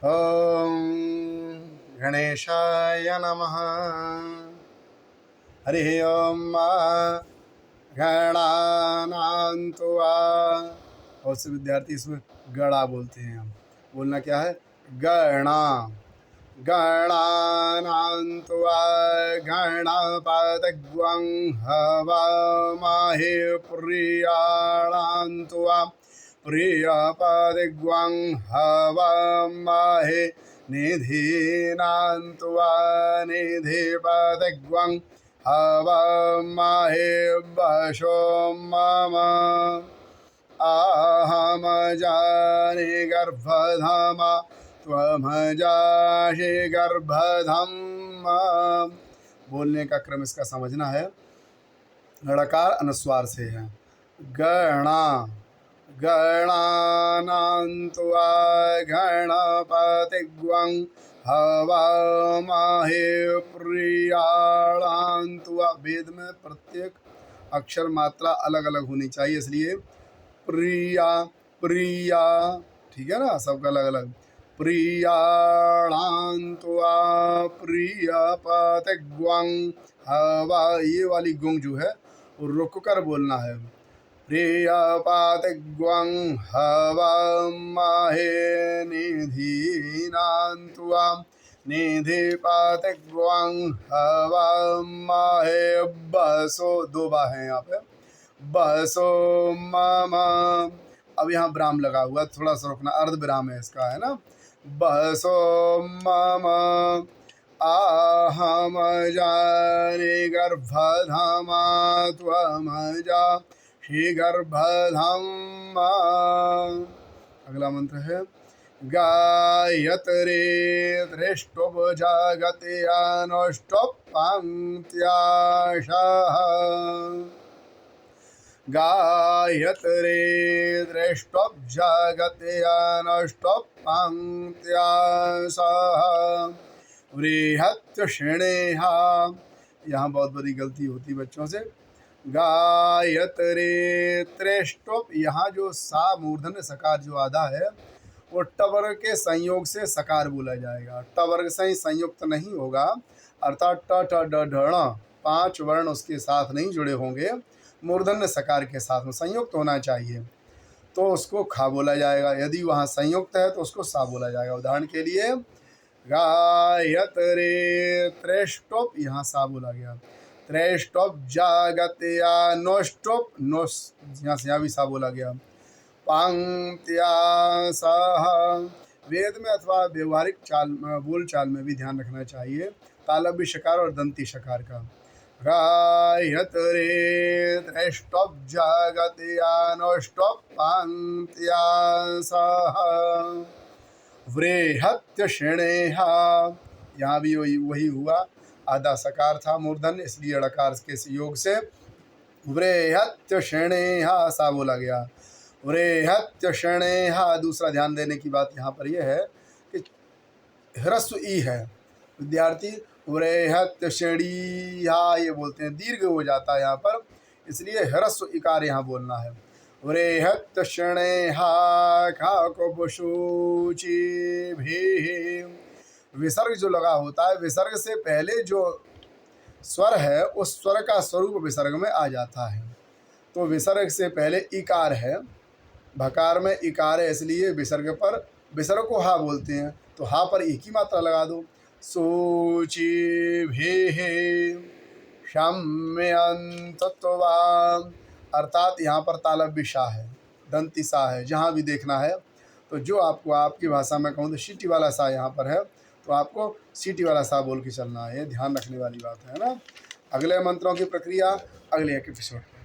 ओम गणेशाय नमः। हरि ओम गणानां त्वा। बहुत से विद्यार्थी इसमें गणा बोलते हैं। हम बोलना क्या है? गणा। गणानां त्वा गणपतिग्वं हवामहे प्रियाणां त्वा प्रियपतिग्वं हवामहे निधीनां त्वा निधिपतिग्वं हवामहे वशो मम अहम जाने गर्भधामा त्वमजाषि गर्भधम्मा। बोलने का क्रम इसका समझना है। णकार अनुस्वार से है। गणा गणानां त्वा गणपतिग्वं हवामहे प्रियाणां त्वा। वेद में प्रत्येक अक्षर मात्रा अलग अलग होनी चाहिए, इसलिए प्रिया प्रिया, ठीक है ना, सबका अलग अलग। प्रियाणां त्वा प्रियपतिग्वं हवा, ये वाली गुंग जो है वो रुक कर बोलना है। प्रियपतिग्वं हवामहे निधीनां त्वा निधिपतिग्वं हवामहे वसो, दो बा है यहाँ पे, वसो मम। अब यहाँ विराम लगा हुआ, थोड़ा सा रुकना, अर्ध विराम है इसका, है ना। वसो मम अहम जाने गर्भधामा त्वमजाषि गर्भधम्मा। अगला मंत्र है गायत्री दृष्टुप जगति अनुष्टुप पंक्त्याशः। गायत्री दृष्टुप जगति अनुष्टुप पंक्त्याशः बृहत्यक्षिणेहा। यहाँ बहुत बड़ी गलती होती बच्चों से। गायत्री त्रेष्टुप, यहाँ जो सा मूर्धन्य सकार जो आधा है वो टवर्ग के संयोग से सकार बोला जाएगा। टवर्ग से संयुक्त नहीं होगा, अर्थात ट ट ड ढ ण 5 वर्ण उसके साथ नहीं जुड़े होंगे, मूर्धन्य सकार के साथ में संयुक्त होना चाहिए, तो उसको खा बोला जाएगा। यदि वहाँ संयुक्त है तो उसको सा बोला जाएगा। उदाहरण के लिए गायत्री त्रेष्टुप, यहाँ सा बोला गया। त्रेष्टुप जागत्या नोष्टुप, नोस, यहाँ से यहाँ भी सा बोला गया। पंक्त्यासः, वेद में अथवा व्यवहारिक चाल बोल चाल में भी ध्यान रखना चाहिए तालव्य शकार और दंती शकार का। गायत्री त्रेष्टुप जागत्या नोष्टुप पंक्त्यासः बृहत्यक्षिणेहा। यहाँ भी वही हुआ, आधा सकार था मूर्धन्य, इसलिए ड़कार के योग से बृहत्यक्षिणेहा सा बोला गया। बृहत्यक्षिणेहा। दूसरा ध्यान देने की बात यहाँ पर यह है कि ह्रस्व ई है, विद्यार्थी बृहत्यक्षिणीहा ये बोलते हैं, दीर्घ हो जाता है यहाँ पर, इसलिए ह्रस्व इकार यहाँ बोलना है। बृहत्यक्षिणेहा खाकुपशुचिभिः। विसर्ग जो लगा होता है, विसर्ग से पहले जो स्वर है उस स्वर का स्वरूप विसर्ग में आ जाता है। तो विसर्ग से पहले इकार है, भकार में इकार है, इसलिए विसर्ग को हा बोलते हैं, तो हा पर एक ही मात्रा लगा दो। शुचिभिः क्षम्यन्तु त्वाम्, अर्थात यहाँ पर तालव्य शा है, दंती सा है। जहाँ भी देखना है तो जो आपको आपकी भाषा में कहूँ तो सीटी वाला सा यहाँ पर है, तो आपको सीटी वाला सा बोल के चलना है, ध्यान रखने वाली बात है ना। अगले मंत्रों की प्रक्रिया अगले एपिसोड में।